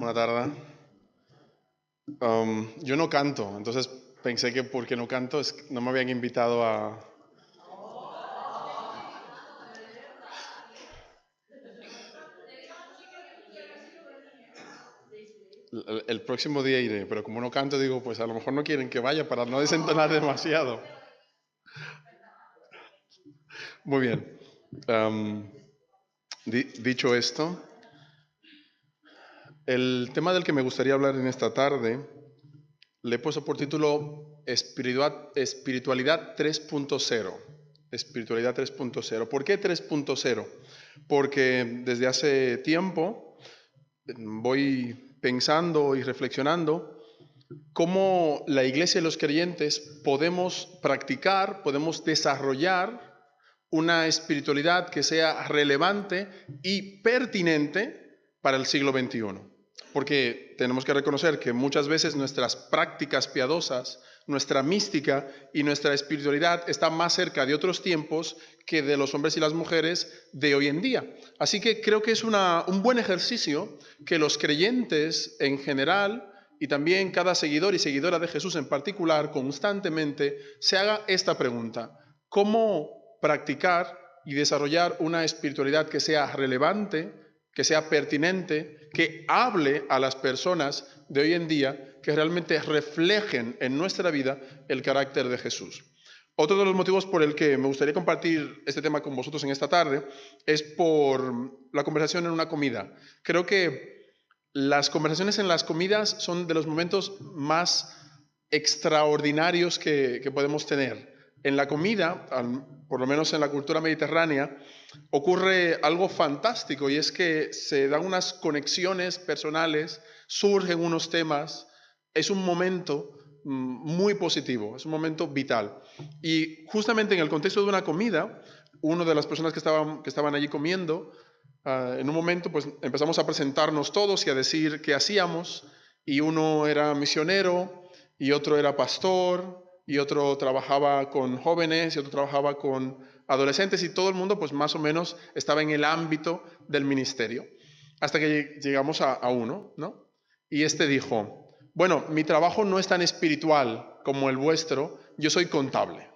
Buena tarde. Yo no canto, entonces pensé que porque no canto no me habían invitado a... El próximo día iré, pero como no canto digo, pues a lo mejor no quieren que vaya para no desentonar demasiado. Muy bien. Dicho esto, el tema del que me gustaría hablar en esta tarde le he puesto por título Espiritualidad 3.0. Espiritualidad 3.0. ¿Por qué 3.0? Porque desde hace tiempo voy pensando y reflexionando cómo la iglesia y los creyentes podemos practicar, podemos desarrollar una espiritualidad que sea relevante y pertinente para el siglo XXI. Porque tenemos que reconocer que muchas veces nuestras prácticas piadosas, nuestra mística y nuestra espiritualidad está más cerca de otros tiempos que de los hombres y las mujeres de hoy en día. Así que creo que es un buen ejercicio que los creyentes en general y también cada seguidor y seguidora de Jesús en particular constantemente se haga esta pregunta: ¿cómo practicar y desarrollar una espiritualidad que sea relevante, que sea pertinente, que hable a las personas de hoy en día, que realmente reflejen en nuestra vida el carácter de Jesús? Otro de los motivos por el que me gustaría compartir este tema con vosotros en esta tarde es por la conversación en una comida. Creo que las conversaciones en las comidas son de los momentos más extraordinarios que podemos tener. En la comida, por lo menos en la cultura mediterránea, ocurre algo fantástico, y es que se dan unas conexiones personales, surgen unos temas. Es un momento muy positivo, es un momento vital. Y justamente en el contexto de una comida, una de las personas que estaban allí comiendo, en un momento pues empezamos a presentarnos todos y a decir qué hacíamos, y uno era misionero, y otro era pastor, y otro trabajaba con jóvenes, y otro trabajaba con adolescentes, y todo el mundo pues más o menos estaba en el ámbito del ministerio. Hasta que llegamos a uno, ¿no? Y este dijo: bueno, mi trabajo no es tan espiritual como el vuestro, yo soy contable.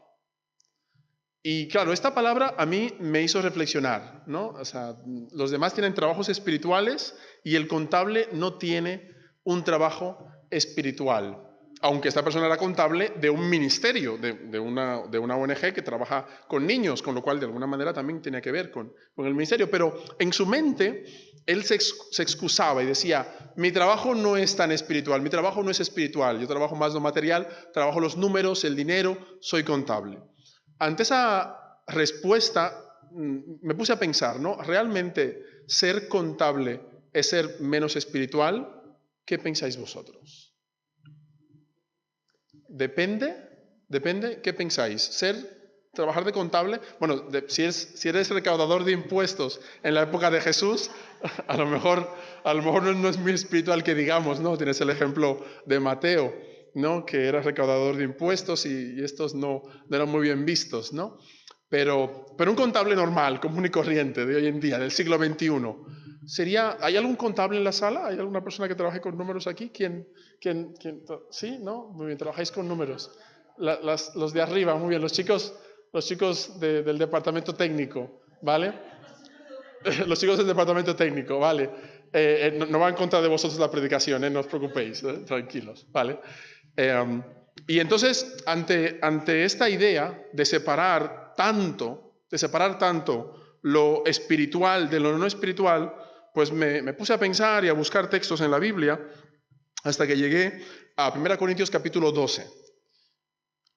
Y claro, esta palabra a mí me hizo reflexionar, ¿no? O sea, los demás tienen trabajos espirituales y el contable no tiene un trabajo espiritual. Aunque esta persona era contable de un ministerio, de una ONG que trabaja con niños, con lo cual de alguna manera también tenía que ver con el ministerio. Pero en su mente él se excusaba y decía: mi trabajo no es tan espiritual, mi trabajo no es espiritual, yo trabajo más lo material, trabajo los números, el dinero, soy contable. Ante esa respuesta me puse a pensar, ¿no? ¿Realmente ser contable es ser menos espiritual? ¿Qué pensáis vosotros? Depende, ¿qué pensáis? ¿Trabajar de contable? Bueno, si eres recaudador de impuestos en la época de Jesús, a lo mejor no es muy espiritual que digamos, ¿no? Tienes el ejemplo de Mateo, ¿no? Que era recaudador de impuestos y estos no eran muy bien vistos, ¿no? Pero un contable normal, común y corriente de hoy en día, del siglo XXI, ¿hay algún contable en la sala? ¿Hay alguna persona que trabaje con números aquí? ¿Quién? ¿Sí? ¿No? Muy bien, trabajáis con números. Los de arriba, muy bien, los chicos del departamento técnico, ¿vale? Los chicos del departamento técnico, ¿vale? No va en contra de vosotros la predicación, no os preocupéis, tranquilos, ¿vale? Y entonces, ante esta idea de separar tanto lo espiritual de lo no espiritual, pues me puse a pensar y a buscar textos en la Biblia hasta que llegué a 1 Corintios capítulo 12.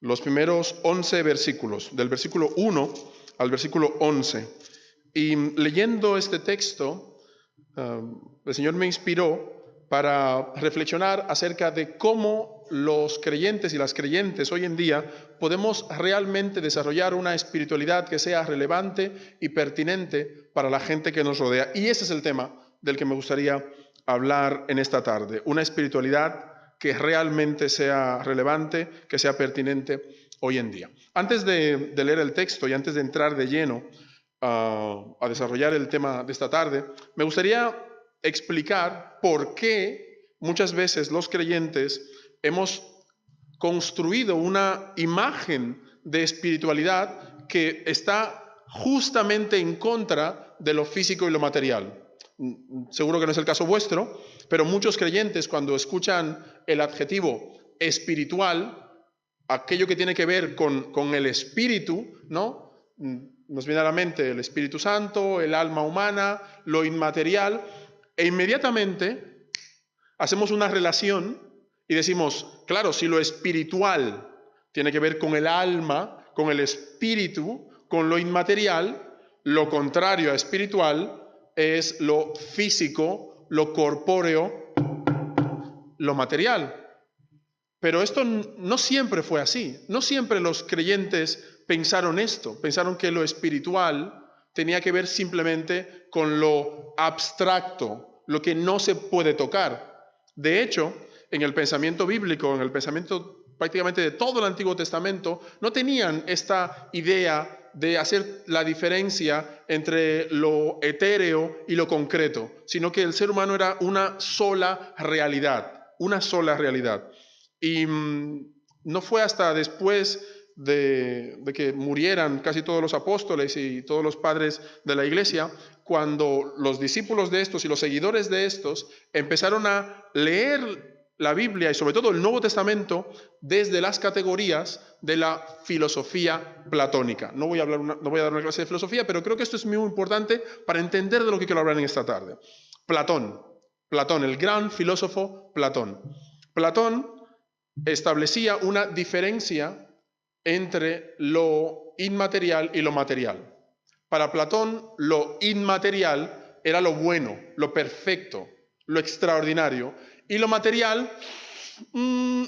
Los primeros 11 versículos, del versículo 1 al versículo 11. Y leyendo este texto, el Señor me inspiró para reflexionar acerca de cómo los creyentes y las creyentes hoy en día podemos realmente desarrollar una espiritualidad que sea relevante y pertinente para la gente que nos rodea. Y ese es el tema del que me gustaría hablar en esta tarde. Una espiritualidad que realmente sea relevante, que sea pertinente hoy en día. Antes de leer el texto y antes de entrar de lleno a desarrollar el tema de esta tarde, me gustaría explicar por qué muchas veces los creyentes hemos construido una imagen de espiritualidad que está justamente en contra de lo físico y lo material. Seguro que no es el caso vuestro, pero muchos creyentes cuando escuchan el adjetivo espiritual, aquello que tiene que ver con el espíritu, ¿no? Nos viene a la mente el Espíritu Santo, el alma humana, lo inmaterial, e inmediatamente hacemos una relación y decimos, claro, si lo espiritual tiene que ver con el alma, con el espíritu, con lo inmaterial, lo contrario a espiritual es lo físico, lo corpóreo, lo material. Pero esto no siempre fue así. No siempre los creyentes pensaron esto. Pensaron que lo espiritual tenía que ver simplemente con lo abstracto, lo que no se puede tocar. De hecho, en el pensamiento bíblico, en el pensamiento prácticamente de todo el Antiguo Testamento, no tenían esta idea de hacer la diferencia entre lo etéreo y lo concreto, sino que el ser humano era una sola realidad, una sola realidad. Y no fue hasta después de que murieran casi todos los apóstoles y todos los padres de la iglesia, cuando los discípulos de estos y los seguidores de estos empezaron a leer la Biblia y sobre todo el Nuevo Testamento desde las categorías de la filosofía platónica. No voy a dar una clase de filosofía, pero creo que esto es muy importante para entender de lo que quiero hablar en esta tarde. Platón, el gran filósofo Platón. Platón establecía una diferencia entre lo inmaterial y lo material. Para Platón, lo inmaterial era lo bueno, lo perfecto, lo extraordinario, y lo material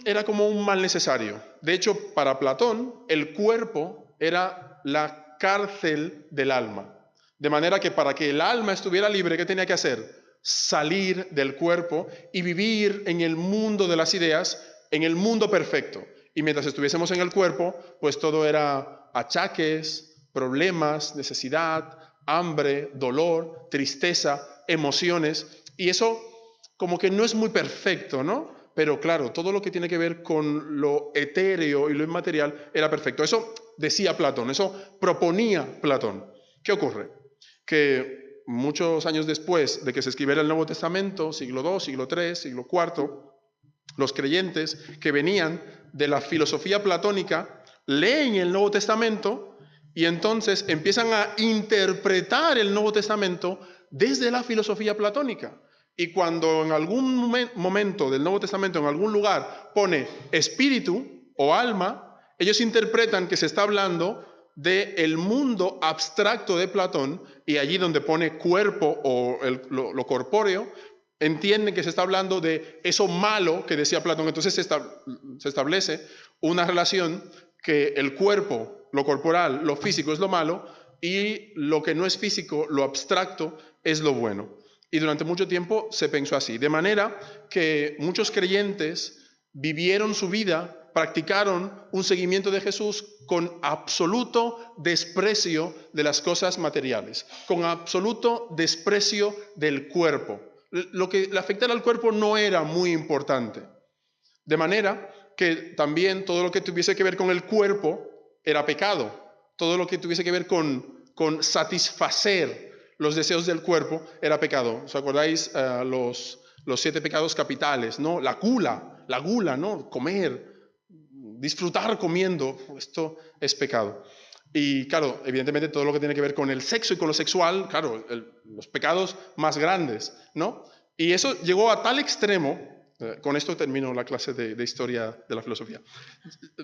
era como un mal necesario. De hecho, para Platón, el cuerpo era la cárcel del alma. De manera que para que el alma estuviera libre, ¿qué tenía que hacer? Salir del cuerpo y vivir en el mundo de las ideas, en el mundo perfecto. Y mientras estuviésemos en el cuerpo, pues todo era achaques, problemas, necesidad, hambre, dolor, tristeza, emociones. Y eso como que no es muy perfecto, ¿no? Pero claro, todo lo que tiene que ver con lo etéreo y lo inmaterial era perfecto. Eso decía Platón, eso proponía Platón. ¿Qué ocurre? Que muchos años después de que se escribiera el Nuevo Testamento, siglo II, siglo III, siglo IV, los creyentes que venían de la filosofía platónica leen el Nuevo Testamento y entonces empiezan a interpretar el Nuevo Testamento desde la filosofía platónica. Y cuando en algún momento del Nuevo Testamento, en algún lugar, pone espíritu o alma, ellos interpretan que se está hablando del mundo abstracto de Platón, y allí donde pone cuerpo o lo corpóreo, entienden que se está hablando de eso malo que decía Platón. Entonces se establece una relación que el cuerpo, lo corporal, lo físico es lo malo, y lo que no es físico, lo abstracto, es lo bueno. Y durante mucho tiempo se pensó así, de manera que muchos creyentes vivieron su vida, practicaron un seguimiento de Jesús con absoluto desprecio de las cosas materiales, con absoluto desprecio del cuerpo. Lo que le afectara al cuerpo no era muy importante. De manera que también todo lo que tuviese que ver con el cuerpo era pecado. Todo lo que tuviese que ver con satisfacer los deseos del cuerpo era pecado. ¿Os acordáis los 7 pecados capitales, ¿no? La gula, ¿no? Comer, disfrutar comiendo, esto es pecado. Y claro, evidentemente todo lo que tiene que ver con el sexo y con lo sexual, claro, los pecados más grandes, ¿no? Y eso llegó a tal extremo, con esto termino la clase de historia de la filosofía,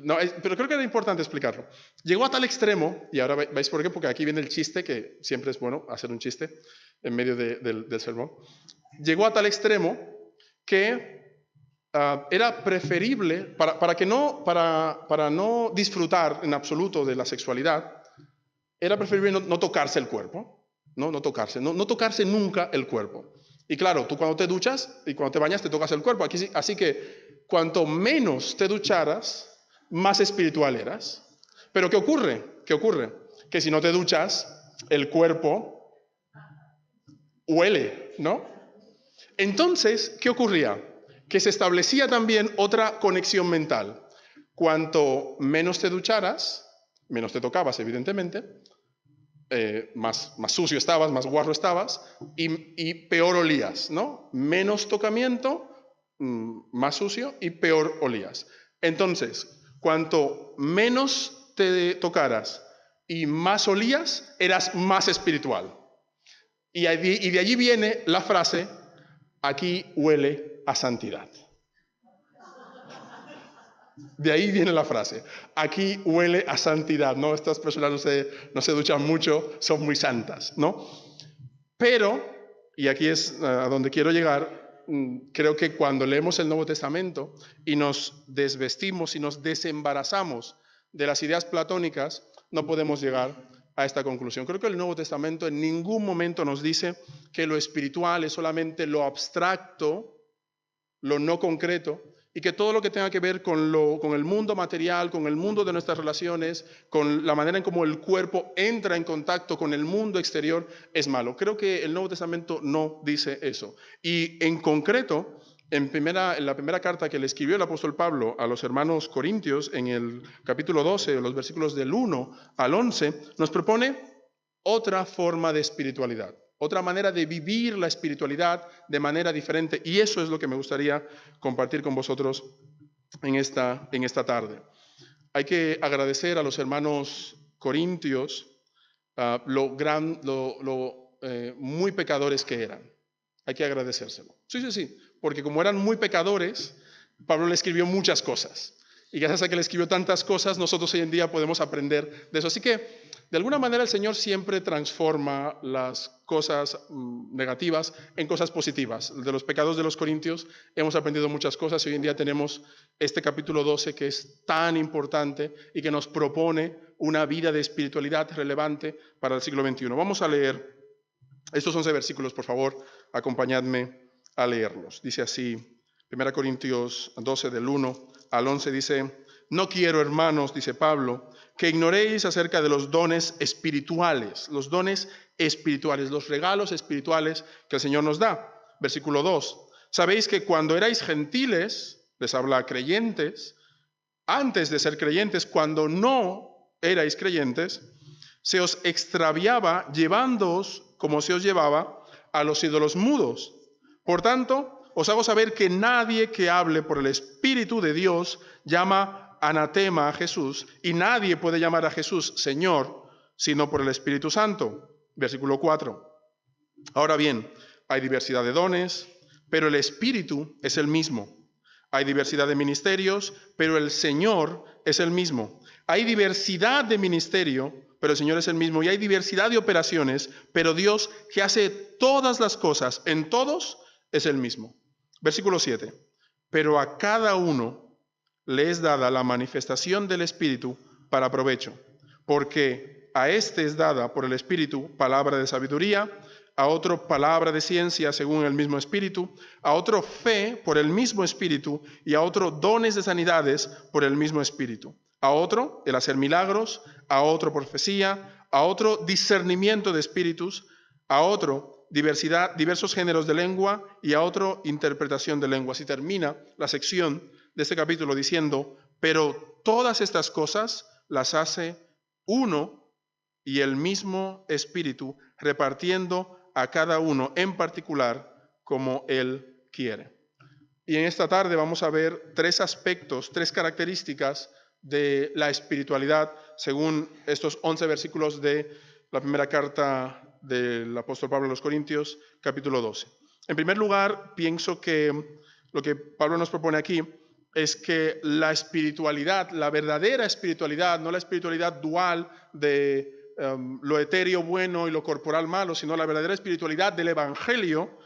no, pero creo que era importante explicarlo. Llegó a tal extremo, y ahora vais por qué, porque aquí viene el chiste, que siempre es bueno hacer un chiste en medio del sermón. Llegó a tal extremo que era preferible, para no disfrutar en absoluto de la sexualidad, era preferible no tocarse el cuerpo, no tocarse nunca el cuerpo. Y claro, tú cuando te duchas y cuando te bañas te tocas el cuerpo. Así que cuanto menos te ducharas, más espiritual eras. Pero ¿qué ocurre? Que si no te duchas, el cuerpo huele, ¿no? Entonces, ¿qué ocurría? Que se establecía también otra conexión mental. Cuanto menos te ducharas, menos te tocabas, evidentemente, más sucio estabas, más guarro estabas y peor olías, ¿no? Menos tocamiento, más sucio y peor olías. Entonces, cuanto menos te tocaras y más olías, eras más espiritual. Y de allí viene la frase, aquí huele a santidad. De ahí viene la frase, aquí huele a santidad, ¿no? Estas personas no se duchan mucho, son muy santas, ¿no? Pero, y aquí es a donde quiero llegar, creo que cuando leemos el Nuevo Testamento y nos desvestimos y nos desembarazamos de las ideas platónicas, no podemos llegar a esta conclusión. Creo que el Nuevo Testamento en ningún momento nos dice que lo espiritual es solamente lo abstracto, lo no concreto, y que todo lo que tenga que ver con el mundo material, con el mundo de nuestras relaciones, con la manera en cómo el cuerpo entra en contacto con el mundo exterior, es malo. Creo que el Nuevo Testamento no dice eso. Y en concreto, en la primera carta que le escribió el apóstol Pablo a los hermanos corintios, en el capítulo 12, los versículos del 1 al 11, nos propone otra forma de espiritualidad. Otra manera de vivir la espiritualidad de manera diferente. Y eso es lo que me gustaría compartir con vosotros en esta tarde. Hay que agradecer a los hermanos corintios muy pecadores que eran. Hay que agradecérselo. Sí. Porque como eran muy pecadores, Pablo le escribió muchas cosas. Y gracias a que le escribió tantas cosas, nosotros hoy en día podemos aprender de eso. Así que, de alguna manera, el Señor siempre transforma las cosas negativas en cosas positivas. De los pecados de los corintios hemos aprendido muchas cosas y hoy en día tenemos este capítulo 12 que es tan importante y que nos propone una vida de espiritualidad relevante para el siglo XXI. Vamos a leer estos 11 versículos, por favor, acompañadme a leerlos. Dice así, 1 Corintios 12 del 1 al 11 dice, no quiero, hermanos, dice Pablo, que ignoréis acerca de los dones espirituales, los regalos espirituales que el Señor nos da. Versículo 2, sabéis que cuando erais gentiles, les habla a creyentes, antes de ser creyentes, cuando no erais creyentes, se os extraviaba llevándoos como se os llevaba a los ídolos mudos. Por tanto, os hago saber que nadie que hable por el Espíritu de Dios llama anatema a Jesús, y nadie puede llamar a Jesús Señor, sino por el Espíritu Santo. Versículo 4. Ahora bien, hay diversidad de dones, pero el Espíritu es el mismo. Hay diversidad de ministerios, pero el Señor es el mismo. Hay diversidad de ministerio, pero el Señor es el mismo. Y hay diversidad de operaciones, pero Dios, que hace todas las cosas en todos, es el mismo. Versículo 7. Pero a cada uno le es dada la manifestación del Espíritu para provecho, porque a este es dada por el Espíritu palabra de sabiduría, a otro palabra de ciencia según el mismo Espíritu, a otro fe por el mismo Espíritu y a otro dones de sanidades por el mismo Espíritu, a otro el hacer milagros, a otro profecía, a otro discernimiento de espíritus, a otro diversos géneros de lengua y a otro interpretación de lenguas. Y termina la sección de este capítulo diciendo, pero todas estas cosas las hace uno y el mismo Espíritu, repartiendo a cada uno en particular como Él quiere. Y en esta tarde vamos a ver tres aspectos, tres características de la espiritualidad según estos 11 versículos de la primera carta del apóstol Pablo a los Corintios, capítulo 12. En primer lugar, pienso que lo que Pablo nos propone aquí es que la espiritualidad, la verdadera espiritualidad, no la espiritualidad dual de lo etéreo bueno y lo corporal malo, sino la verdadera espiritualidad del Evangelio,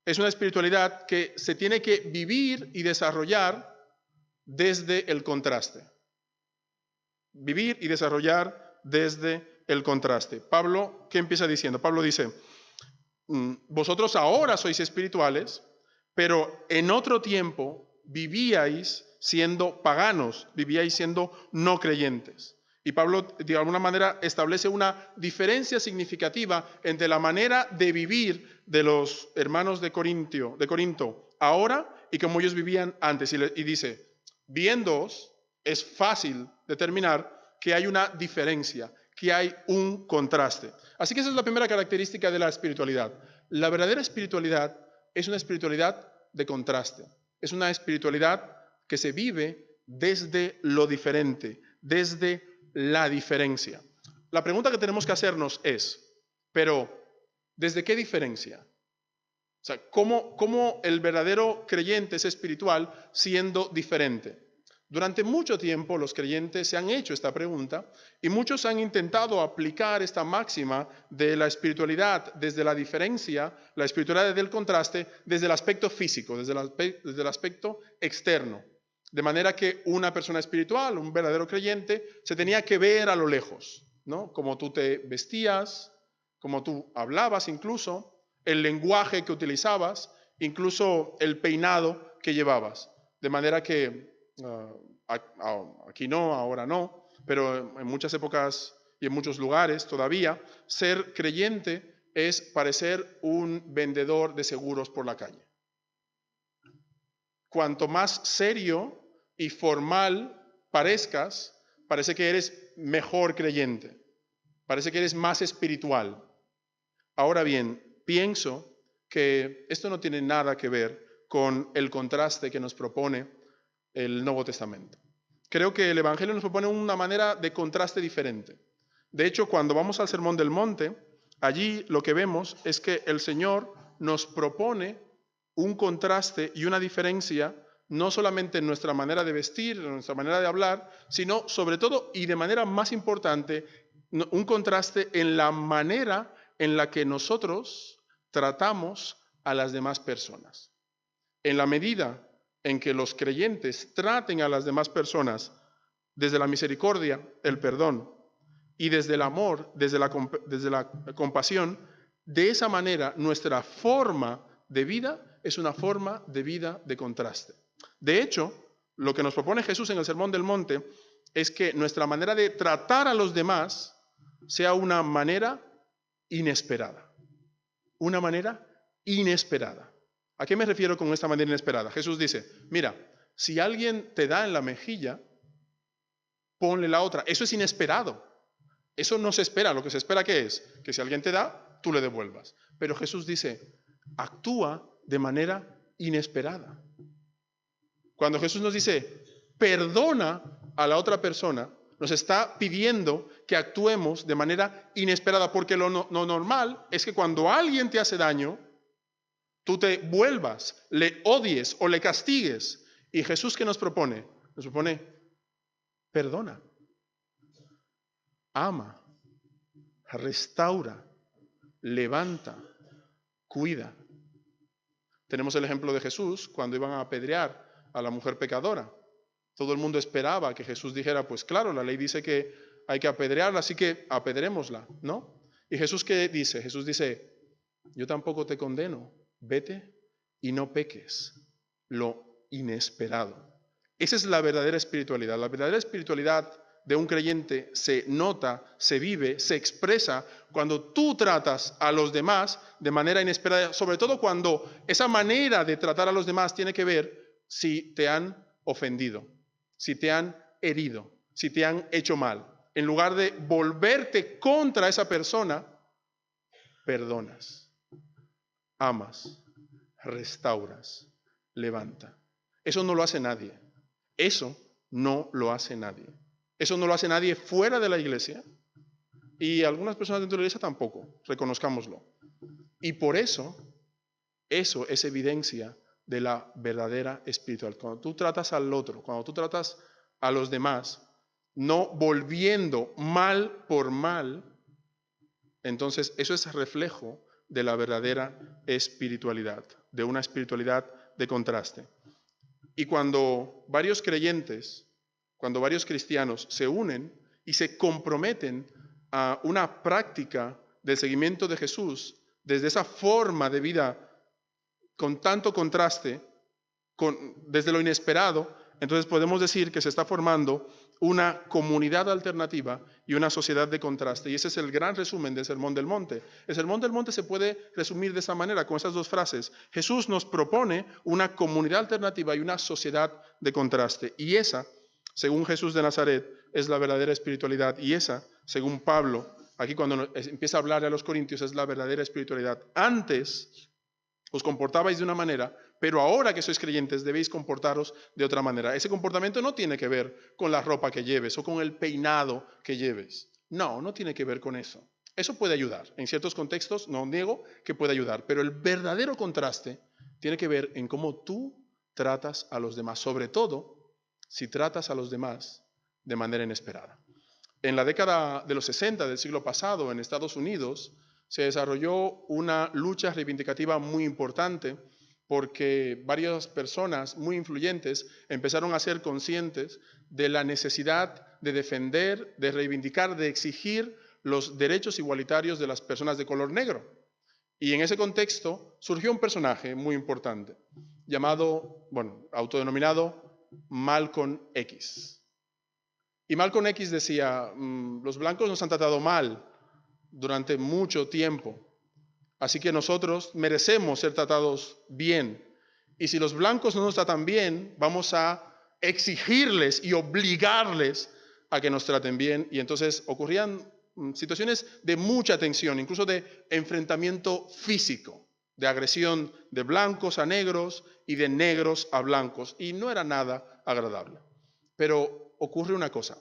es una espiritualidad que se tiene que vivir y desarrollar desde el contraste. Vivir y desarrollar desde el contraste. Pablo, ¿qué empieza diciendo? Pablo dice, vosotros ahora sois espirituales, pero en otro tiempo vivíais siendo paganos, vivíais siendo no creyentes. Y Pablo, de alguna manera, establece una diferencia significativa entre la manera de vivir de los hermanos de Corinto ahora y como ellos vivían antes. Y dice, viéndoos, es fácil determinar que hay una diferencia, que hay un contraste. Así que esa es la primera característica de la espiritualidad. La verdadera espiritualidad es una espiritualidad de contraste. Es una espiritualidad que se vive desde lo diferente, desde la diferencia. La pregunta que tenemos que hacernos es, pero ¿desde qué diferencia? O sea, ¿cómo el verdadero creyente es espiritual siendo diferente? Durante mucho tiempo los creyentes se han hecho esta pregunta y muchos han intentado aplicar esta máxima de la espiritualidad desde la diferencia, la espiritualidad del contraste, desde el aspecto físico, desde el aspecto externo. De manera que una persona espiritual, un verdadero creyente, se tenía que ver a lo lejos, ¿no? Como tú te vestías, como tú hablabas incluso, el lenguaje que utilizabas, incluso el peinado que llevabas. De manera que aquí no, ahora no, pero en muchas épocas y en muchos lugares todavía, ser creyente es parecer un vendedor de seguros por la calle. Cuanto más serio y formal parezcas, parece que eres mejor creyente, parece que eres más espiritual. Ahora bien, pienso que esto no tiene nada que ver con el contraste que nos propone el Nuevo Testamento. Creo que el Evangelio nos propone una manera de contraste diferente. De hecho, cuando vamos al Sermón del Monte, allí lo que vemos es que el Señor nos propone un contraste y una diferencia, no solamente en nuestra manera de vestir, en nuestra manera de hablar, sino sobre todo y de manera más importante, un contraste en la manera en la que nosotros tratamos a las demás personas. En la medida en que los creyentes traten a las demás personas desde la misericordia, el perdón, y desde el amor, desde la compasión, de esa manera nuestra forma de vida es una forma de vida de contraste. De hecho, lo que nos propone Jesús en el Sermón del Monte es que nuestra manera de tratar a los demás sea una manera inesperada. Una manera inesperada. ¿A qué me refiero con esta manera inesperada? Jesús dice, mira, si alguien te da en la mejilla, ponle la otra. Eso es inesperado. Eso no se espera. Lo que se espera, ¿qué es? Que si alguien te da, tú le devuelvas. Pero Jesús dice, actúa de manera inesperada. Cuando Jesús nos dice, perdona a la otra persona, nos está pidiendo que actuemos de manera inesperada, porque lo normal es que cuando alguien te hace daño, tú te vuelvas, le odies o le castigues. ¿Y Jesús qué nos propone? Nos propone, perdona, ama, restaura, levanta, cuida. Tenemos el ejemplo de Jesús cuando iban a apedrear a la mujer pecadora. Todo el mundo esperaba que Jesús dijera, pues claro, la ley dice que hay que apedrearla, así que apedrémosla, ¿no? ¿Y Jesús qué dice? Jesús dice, yo tampoco te condeno, vete y no peques. Lo inesperado. Esa es la verdadera espiritualidad. La verdadera espiritualidad de un creyente se nota, se vive, se expresa cuando tú tratas a los demás de manera inesperada, sobre todo cuando esa manera de tratar a los demás tiene que ver si te han ofendido, si te han herido, si te han hecho mal. En lugar de volverte contra esa persona, perdonas, amas, restauras, levanta. Eso no lo hace nadie. Eso no lo hace nadie. Eso no lo hace nadie fuera de la iglesia y algunas personas dentro de la iglesia tampoco, reconozcámoslo. Y por eso es evidencia de la verdadera espiritualidad. Cuando tú tratas al otro, cuando tú tratas a los demás, no volviendo mal por mal, entonces eso es reflejo de la verdadera espiritualidad, de una espiritualidad de contraste. Y cuando varios creyentes, cuando varios cristianos se unen y se comprometen a una práctica del seguimiento de Jesús, desde esa forma de vida con tanto contraste, desde lo inesperado, entonces podemos decir que se está formando una comunidad alternativa y una sociedad de contraste. Y ese es el gran resumen del Sermón del Monte. El Sermón del Monte se puede resumir de esa manera, con esas dos frases. Jesús nos propone una comunidad alternativa y una sociedad de contraste. Y esa, según Jesús de Nazaret, es la verdadera espiritualidad. Y esa, según Pablo, aquí cuando empieza a hablar a los corintios, es la verdadera espiritualidad. Antes os comportabais de una manera, pero ahora que sois creyentes debéis comportaros de otra manera. Ese comportamiento no tiene que ver con la ropa que lleves o con el peinado que lleves. No, no tiene que ver con eso. Eso puede ayudar. En ciertos contextos, no niego que puede ayudar, pero el verdadero contraste tiene que ver en cómo tú tratas a los demás, sobre todo si tratas a los demás de manera inesperada. En la década de los 60 del siglo pasado, en Estados Unidos, se desarrolló una lucha reivindicativa muy importante porque varias personas muy influyentes empezaron a ser conscientes de la necesidad de defender, de reivindicar, de exigir los derechos igualitarios de las personas de color negro. Y en ese contexto surgió un personaje muy importante, autodenominado Malcolm X. Y Malcolm X decía, los blancos nos han tratado mal durante mucho tiempo, así que nosotros merecemos ser tratados bien. Y si los blancos no nos tratan bien, vamos a exigirles y obligarles a que nos traten bien. Y entonces ocurrían situaciones de mucha tensión, incluso de enfrentamiento físico, de agresión de blancos a negros y de negros a blancos. Y no era nada agradable. Pero ocurre una cosa,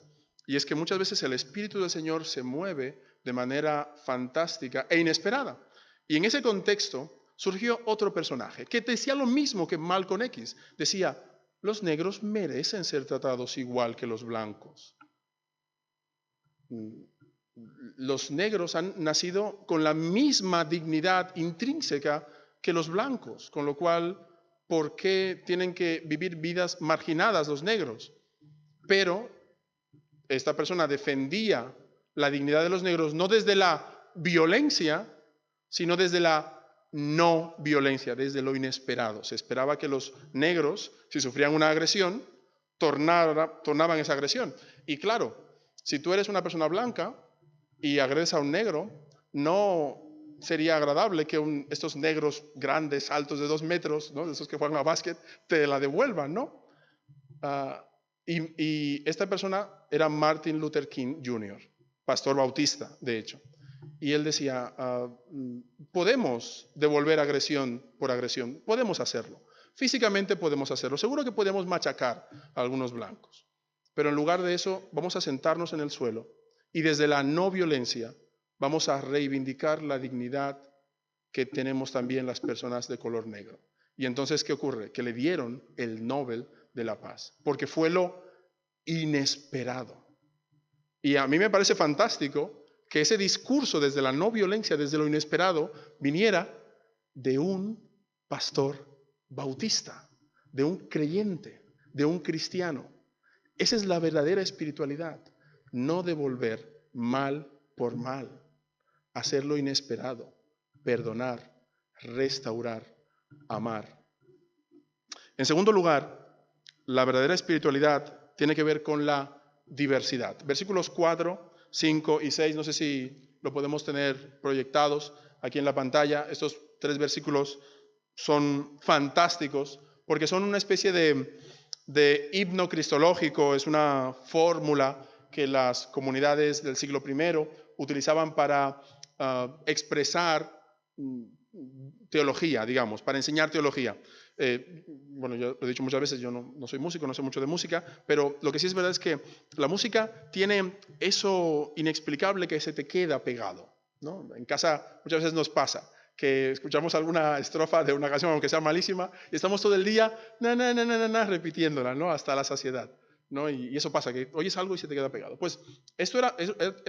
y es que muchas veces el Espíritu del Señor se mueve de manera fantástica e inesperada. Y en ese contexto surgió otro personaje que decía lo mismo que Malcolm X. Decía, los negros merecen ser tratados igual que los blancos. Los negros han nacido con la misma dignidad intrínseca que los blancos, con lo cual, ¿por qué tienen que vivir vidas marginadas los negros? Pero esta persona defendía la dignidad de los negros no desde la violencia, sino desde la no violencia, desde lo inesperado. Se esperaba que los negros, si sufrían una agresión, tornaban esa agresión. Y claro, si tú eres una persona blanca y agredes a un negro, no sería agradable que estos negros grandes, altos de 2 metros, ¿no?, de esos que juegan a básquet, te la devuelvan, ¿no? Y esta persona era Martin Luther King Jr., pastor bautista, de hecho. Y él decía, podemos devolver agresión por agresión, podemos hacerlo. Físicamente podemos hacerlo, seguro que podemos machacar a algunos blancos. Pero en lugar de eso, vamos a sentarnos en el suelo y desde la no violencia vamos a reivindicar la dignidad que tenemos también las personas de color negro. Y entonces, ¿qué ocurre? Que le dieron el Nobel de la Paz, porque fue lo inesperado. Y a mí me parece fantástico que ese discurso desde la no violencia, desde lo inesperado, viniera de un pastor bautista, de un creyente, de un cristiano. Esa es la verdadera espiritualidad, no devolver mal por mal, hacer lo inesperado, perdonar, restaurar, amar. En segundo lugar, la verdadera espiritualidad tiene que ver con la diversidad. Versículos 4, 5 y 6, no sé si lo podemos tener proyectados aquí en la pantalla. Estos 3 versículos son fantásticos porque son una especie de himno cristológico, es una fórmula que las comunidades del siglo I utilizaban para expresar teología, digamos, para enseñar teología. Bueno, yo lo he dicho muchas veces, yo no soy músico, no sé mucho de música, pero lo que sí es verdad es que la música tiene eso inexplicable que se te queda pegado, ¿no? En casa muchas veces nos pasa que escuchamos alguna estrofa de una canción, aunque sea malísima, y estamos todo el día repitiéndola, ¿no?, hasta la saciedad, ¿no? Y eso pasa, que oyes algo y se te queda pegado. Pues esto era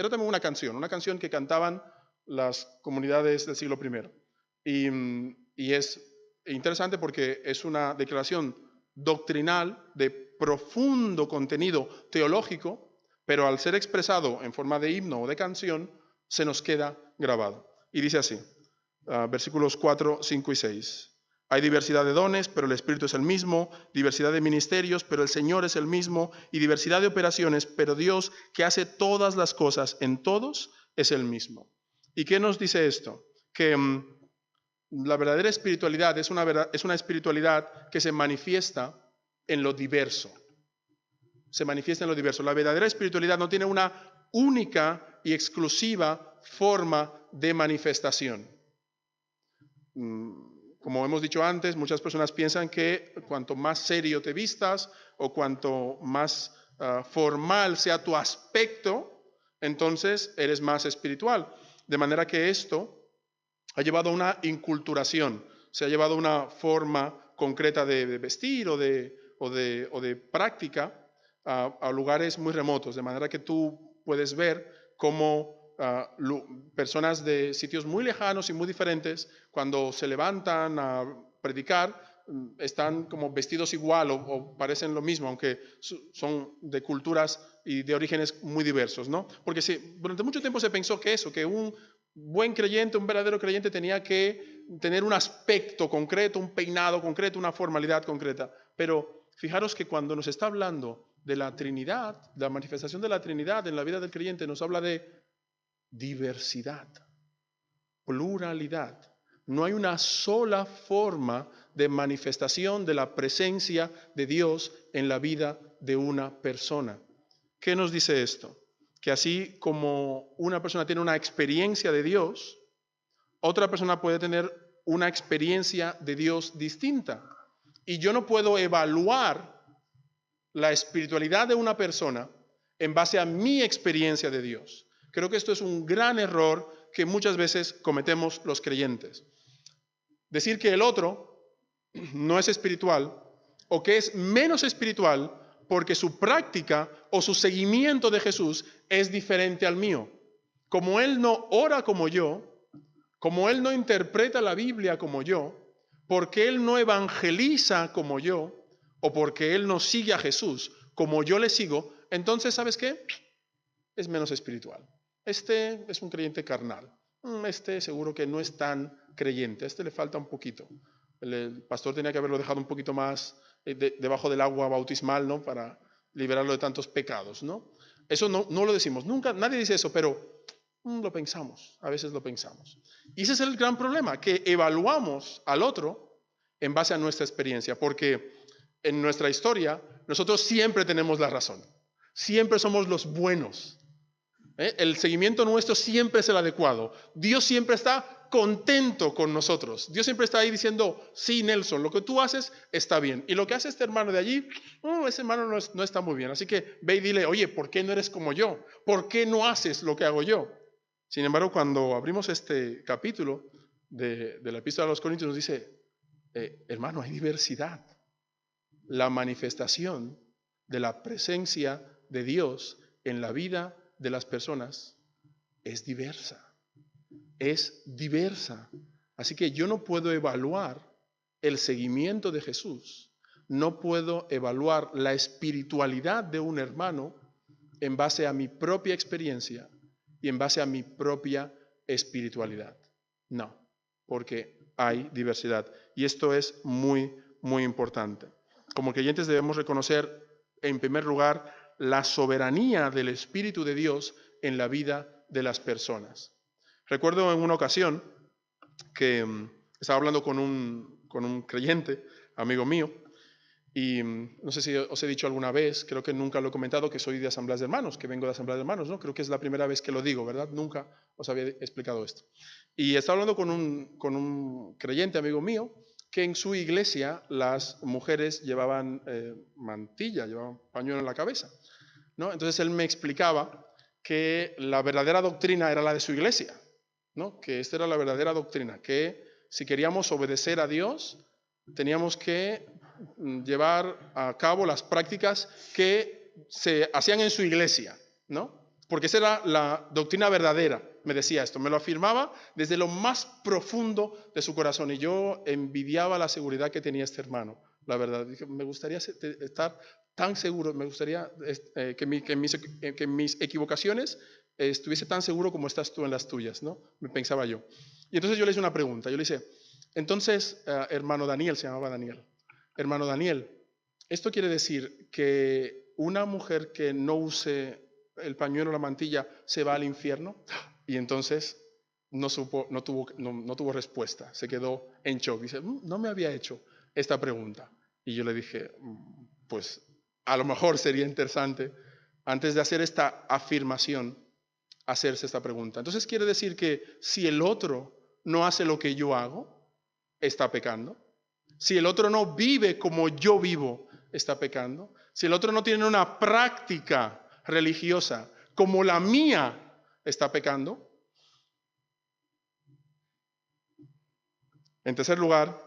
también una canción que cantaban las comunidades del siglo I. Y es interesante porque es una declaración doctrinal de profundo contenido teológico, pero al ser expresado en forma de himno o de canción, se nos queda grabado. Y dice así, versículos 4, 5 y 6. Hay diversidad de dones, pero el Espíritu es el mismo, diversidad de ministerios, pero el Señor es el mismo, y diversidad de operaciones, pero Dios, que hace todas las cosas en todos, es el mismo. ¿Y qué nos dice esto? Que la verdadera espiritualidad es una espiritualidad que se manifiesta en lo diverso. Se manifiesta en lo diverso. La verdadera espiritualidad no tiene una única y exclusiva forma de manifestación. Como hemos dicho antes, muchas personas piensan que cuanto más serio te vistas o cuanto más formal sea tu aspecto, entonces eres más espiritual. De manera que esto ha llevado a una inculturación, se ha llevado a una forma concreta de vestir o de práctica a lugares muy remotos, de manera que tú puedes ver cómo personas de sitios muy lejanos y muy diferentes, cuando se levantan a predicar, están como vestidos igual o parecen lo mismo, aunque son de culturas y de orígenes muy diversos, ¿no? Porque durante mucho tiempo se pensó que un buen creyente, un verdadero creyente tenía que tener un aspecto concreto, un peinado concreto, una formalidad concreta. Pero fijaros que cuando nos está hablando de la Trinidad, la manifestación de la Trinidad en la vida del creyente, nos habla de diversidad, pluralidad. No hay una sola forma de manifestación de la presencia de Dios en la vida de una persona. ¿Qué nos dice esto? Que así como una persona tiene una experiencia de Dios, otra persona puede tener una experiencia de Dios distinta. Y yo no puedo evaluar la espiritualidad de una persona en base a mi experiencia de Dios. Creo que esto es un gran error que muchas veces cometemos los creyentes. Decir que el otro no es espiritual o que es menos espiritual porque su práctica o su seguimiento de Jesús es diferente al mío. Como él no ora como yo, como él no interpreta la Biblia como yo, porque él no evangeliza como yo, o porque él no sigue a Jesús como yo le sigo, entonces, ¿sabes qué? Es menos espiritual. Este es un creyente carnal. Este seguro que no es tan creyente. A este le falta un poquito. El pastor tenía que haberlo dejado un poquito más debajo del agua bautismal, ¿no? Para liberarlo de tantos pecados, ¿no? Eso no lo decimos. Nunca, nadie dice eso, pero lo pensamos. A veces lo pensamos. Y ese es el gran problema, que evaluamos al otro en base a nuestra experiencia, porque en nuestra historia nosotros siempre tenemos la razón. Siempre somos los buenos. El seguimiento nuestro siempre es el adecuado. Dios siempre está contento con nosotros. Dios siempre está ahí diciendo, sí, Nelson, lo que tú haces está bien. Y lo que hace este hermano de allí, ese hermano no está muy bien. Así que ve y dile, oye, ¿por qué no eres como yo? ¿Por qué no haces lo que hago yo? Sin embargo, cuando abrimos este capítulo de la Epístola a los Corintios, nos dice, hermano, hay diversidad. La manifestación de la presencia de Dios en la vida de las personas es diversa. Es diversa. Así que yo no puedo evaluar el seguimiento de Jesús. No puedo evaluar la espiritualidad de un hermano en base a mi propia experiencia y en base a mi propia espiritualidad. No, porque hay diversidad. Y esto es muy, muy importante. Como creyentes debemos reconocer, en primer lugar, la soberanía del Espíritu de Dios en la vida de las personas. Recuerdo en una ocasión que estaba hablando con un creyente, amigo mío, y no sé si os he dicho alguna vez, creo que nunca lo he comentado, que soy de Asambleas de Hermanos, que vengo de Asambleas de Hermanos, ¿no? Creo que es la primera vez que lo digo, ¿verdad? Nunca os había explicado esto. Y estaba hablando con un creyente, amigo mío, que en su iglesia las mujeres llevaban mantilla, llevaban pañuelo en la cabeza, ¿no? Entonces él me explicaba que la verdadera doctrina era la de su iglesia, ¿no? Que esta era la verdadera doctrina, que si queríamos obedecer a Dios, teníamos que llevar a cabo las prácticas que se hacían en su iglesia, ¿no? Porque esa era la doctrina verdadera, me decía esto, me lo afirmaba desde lo más profundo de su corazón y yo envidiaba la seguridad que tenía este hermano, la verdad. Dije, me gustaría estar tan seguro, me gustaría que mis equivocaciones estuviese tan seguro como estás tú en las tuyas, ¿no? Me pensaba yo. Y entonces yo le hice una pregunta, yo le hice, Entonces, hermano Daniel, se llamaba Daniel. Hermano Daniel, esto quiere decir que una mujer que no use el pañuelo o la mantilla se va al infierno. Y entonces no tuvo respuesta, se quedó en shock. Dice, no me había hecho esta pregunta. Y yo le dije, pues a lo mejor sería interesante, antes de hacer esta afirmación, hacerse esta pregunta. Entonces quiere decir que si el otro no hace lo que yo hago, está pecando. Si el otro no vive como yo vivo, está pecando. Si el otro no tiene una práctica religiosa como la mía, está pecando. En tercer lugar,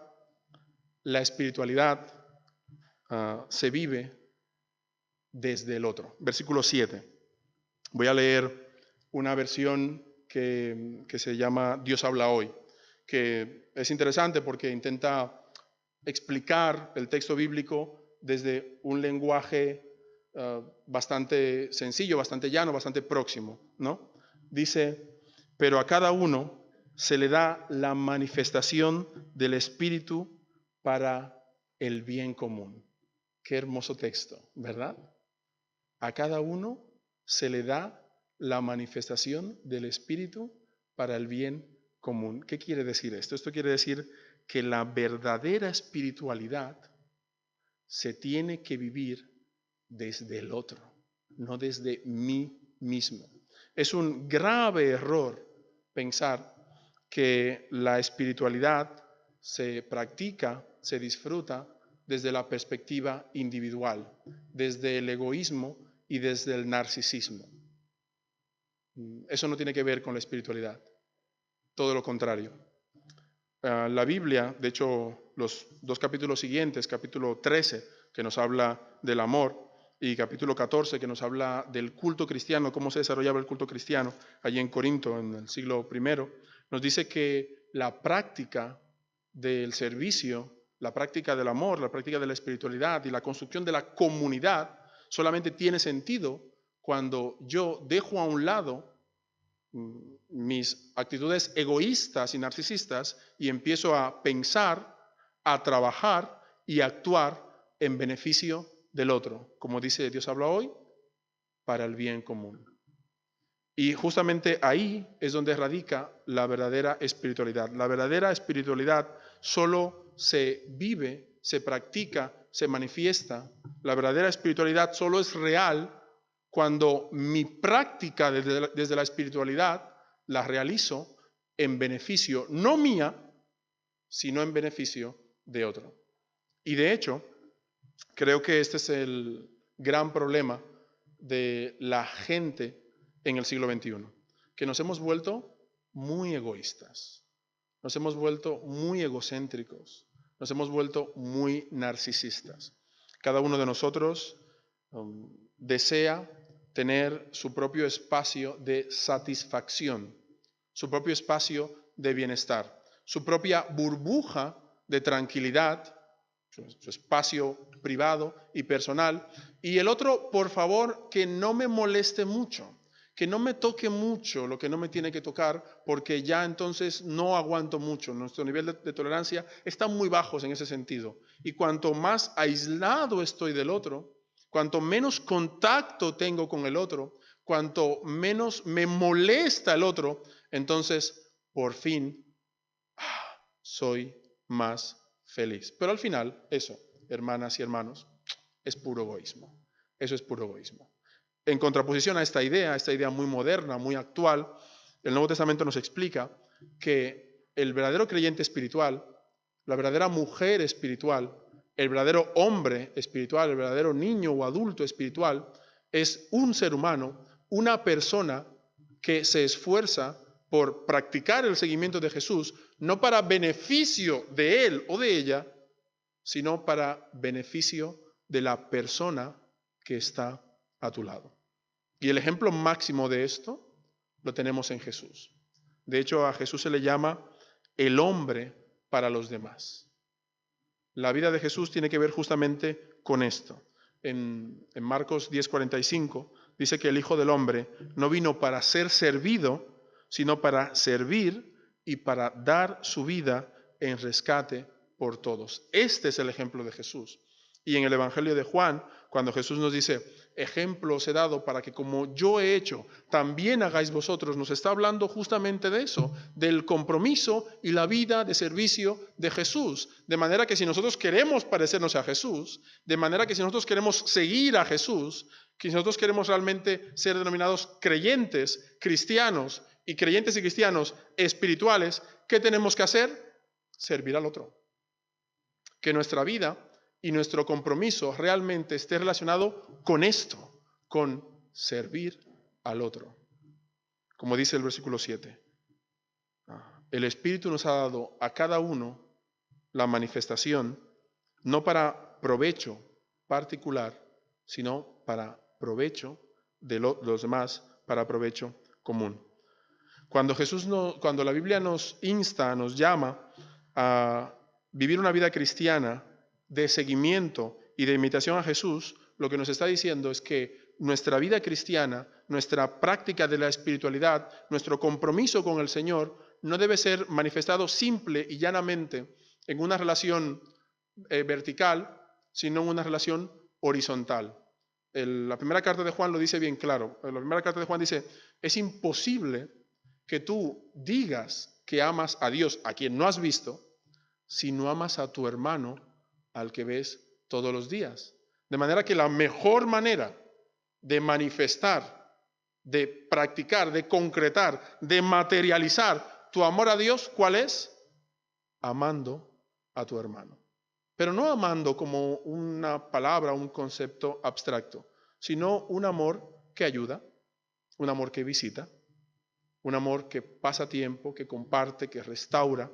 la espiritualidad se vive desde el otro. Versículo 7. Voy a leer una versión que se llama Dios habla hoy, que es interesante porque intenta explicar el texto bíblico desde un lenguaje bastante sencillo, bastante llano, bastante próximo, ¿no? Dice, pero a cada uno se le da la manifestación del Espíritu para el bien común. Qué hermoso texto, ¿verdad? A cada uno se le da la manifestación del Espíritu para el bien común. ¿Qué quiere decir esto? Esto quiere decir que la verdadera espiritualidad se tiene que vivir desde el otro, no desde mí mismo. Es un grave error pensar que la espiritualidad se practica, se disfruta desde la perspectiva individual, desde el egoísmo y desde el narcisismo. Eso no tiene que ver con la espiritualidad, todo lo contrario. La Biblia, de hecho, los dos capítulos siguientes, capítulo 13, que nos habla del amor, y capítulo 14, que nos habla del culto cristiano, cómo se desarrollaba el culto cristiano allí en Corinto en el siglo I, nos dice que la práctica del servicio, la práctica del amor, la práctica de la espiritualidad y la construcción de la comunidad solamente tiene sentido cuando yo dejo a un lado mis actitudes egoístas y narcisistas y empiezo a pensar, a trabajar y a actuar en beneficio del otro, como dice Dios habla hoy, para el bien común. Y justamente ahí es donde radica la verdadera espiritualidad. La verdadera espiritualidad solo se vive, se practica, se manifiesta. La verdadera espiritualidad solo es real cuando mi práctica desde la espiritualidad la realizo en beneficio, no mía, sino en beneficio de otro. Y de hecho, creo que este es el gran problema de la gente en el siglo XXI, que nos hemos vuelto muy egoístas, nos hemos vuelto muy egocéntricos, nos hemos vuelto muy narcisistas. Cada uno de nosotros desea tener su propio espacio de satisfacción, su propio espacio de bienestar, su propia burbuja de tranquilidad, su espacio privado y personal, y el otro, por favor, que no me moleste mucho, que no me toque mucho lo que no me tiene que tocar, porque ya entonces no aguanto mucho. Nuestro nivel de tolerancia está muy bajos en ese sentido. Y cuanto más aislado estoy del otro, cuanto menos contacto tengo con el otro, cuanto menos me molesta el otro, entonces por fin soy más feliz. Pero al final, eso, hermanas y hermanos, es puro egoísmo. Eso es puro egoísmo. En contraposición a esta idea muy moderna, muy actual, el Nuevo Testamento nos explica que el verdadero creyente espiritual, la verdadera mujer espiritual, el verdadero hombre espiritual, el verdadero niño o adulto espiritual, es un ser humano, una persona que se esfuerza por practicar el seguimiento de Jesús, no para beneficio de él o de ella, sino para beneficio de la persona que está a tu lado. Y el ejemplo máximo de esto lo tenemos en Jesús. De hecho, a Jesús se le llama el hombre para los demás. La vida de Jesús tiene que ver justamente con esto. En Marcos 10:45 dice que el Hijo del Hombre no vino para ser servido, sino para servir y para dar su vida en rescate por todos. Este es el ejemplo de Jesús. Y en el Evangelio de Juan, cuando Jesús nos dice, ejemplo os he dado para que como yo he hecho, también hagáis vosotros, nos está hablando justamente de eso, del compromiso y la vida de servicio de Jesús. De manera que si nosotros queremos parecernos a Jesús, de manera que si nosotros queremos seguir a Jesús, que si nosotros queremos realmente ser denominados creyentes, cristianos y cristianos espirituales, ¿qué tenemos que hacer? Servir al otro. Que nuestra vida y nuestro compromiso realmente esté relacionado con esto, con servir al otro. Como dice el versículo 7, el Espíritu nos ha dado a cada uno la manifestación, no para provecho particular, sino para provecho de los demás, para provecho común. Cuando la Biblia nos insta, nos llama a vivir una vida cristiana de seguimiento y de imitación a Jesús, lo que nos está diciendo es que nuestra vida cristiana, nuestra práctica de la espiritualidad, nuestro compromiso con el Señor, no debe ser manifestado simple y llanamente en una relación vertical, sino en una relación horizontal. La primera carta de Juan lo dice bien claro. La primera carta de Juan dice, es imposible que tú digas que amas a Dios, a quien no has visto, si no amas a tu hermano, al que ves todos los días. De manera que la mejor manera de manifestar, de practicar, de concretar, de materializar tu amor a Dios, ¿cuál es? Amando a tu hermano. Pero no amando como una palabra, un concepto abstracto, sino un amor que ayuda, un amor que visita, un amor que pasa tiempo, que comparte, que restaura,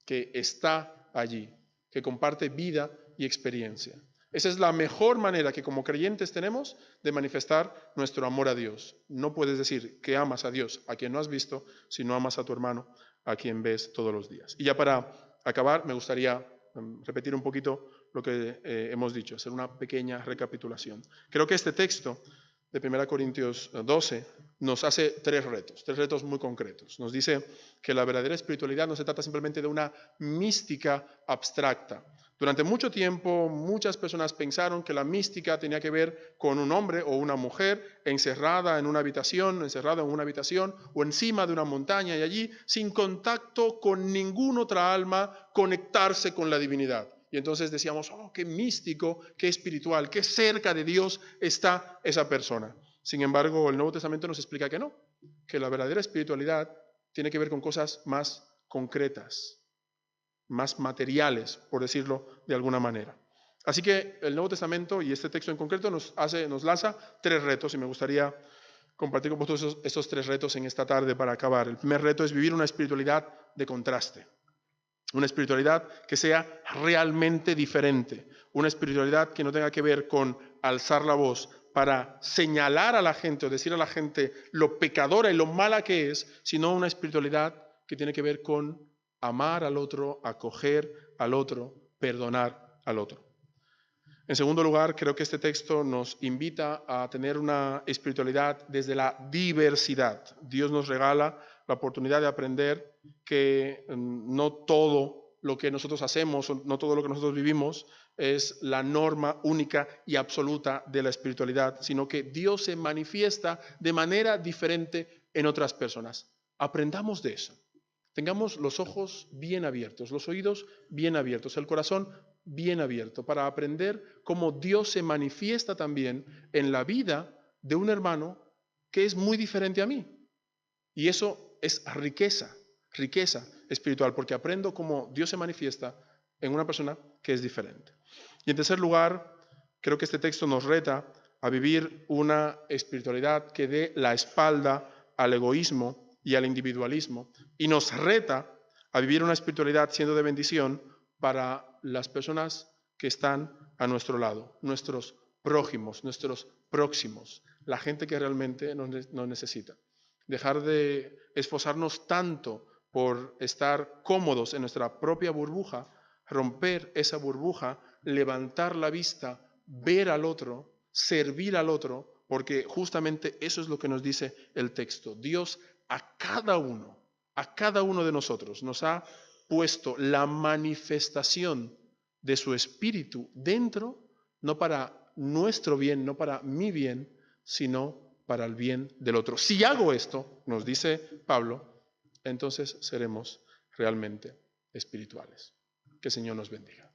que está allí, que comparte vida y experiencia. Esa es la mejor manera que como creyentes tenemos de manifestar nuestro amor a Dios. No puedes decir que amas a Dios, a quien no has visto, si no amas a tu hermano, a quien ves todos los días. Y ya para acabar, me gustaría repetir un poquito lo que hemos dicho, hacer una pequeña recapitulación. Creo que este texto de 1 Corintios 12 nos hace tres retos muy concretos. Nos dice que la verdadera espiritualidad no se trata simplemente de una mística abstracta. Durante mucho tiempo, muchas personas pensaron que la mística tenía que ver con un hombre o una mujer encerrada en una habitación, encerrado en una habitación o encima de una montaña y allí, sin contacto con ninguna otra alma, conectarse con la divinidad. Y entonces decíamos, oh, qué místico, qué espiritual, qué cerca de Dios está esa persona. Sin embargo, el Nuevo Testamento nos explica que no, que la verdadera espiritualidad tiene que ver con cosas más concretas, más materiales, por decirlo de alguna manera. Así que el Nuevo Testamento y este texto en concreto nos lanza tres retos y me gustaría compartir con vosotros estos tres retos en esta tarde para acabar. El primer reto es vivir una espiritualidad de contraste. Una espiritualidad que sea realmente diferente. Una espiritualidad que no tenga que ver con alzar la voz para señalar a la gente o decir a la gente lo pecadora y lo mala que es, sino una espiritualidad que tiene que ver con amar al otro, acoger al otro, perdonar al otro. En segundo lugar, creo que este texto nos invita a tener una espiritualidad desde la diversidad. Dios nos regala la oportunidad de aprender que no todo lo que nosotros hacemos, no todo lo que nosotros vivimos es la norma única y absoluta de la espiritualidad, sino que Dios se manifiesta de manera diferente en otras personas. Aprendamos de eso. Tengamos los ojos bien abiertos, los oídos bien abiertos, el corazón bien abierto para aprender cómo Dios se manifiesta también en la vida de un hermano que es muy diferente a mí. Y eso es riqueza espiritual, porque aprendo cómo Dios se manifiesta en una persona que es diferente. Y en tercer lugar, creo que este texto nos reta a vivir una espiritualidad que dé la espalda al egoísmo y al individualismo, y nos reta a vivir una espiritualidad siendo de bendición para las personas que están a nuestro lado, nuestros prójimos, nuestros próximos, la gente que realmente nos necesita. Dejar de esforzarnos tanto por estar cómodos en nuestra propia burbuja, romper esa burbuja, levantar la vista, ver al otro, servir al otro, porque justamente eso es lo que nos dice el texto. Dios a cada uno de nosotros nos ha puesto la manifestación de su espíritu dentro, no para nuestro bien, no para mi bien, sino para el bien del otro. Si hago esto, nos dice Pablo, entonces seremos realmente espirituales. Que el Señor nos bendiga.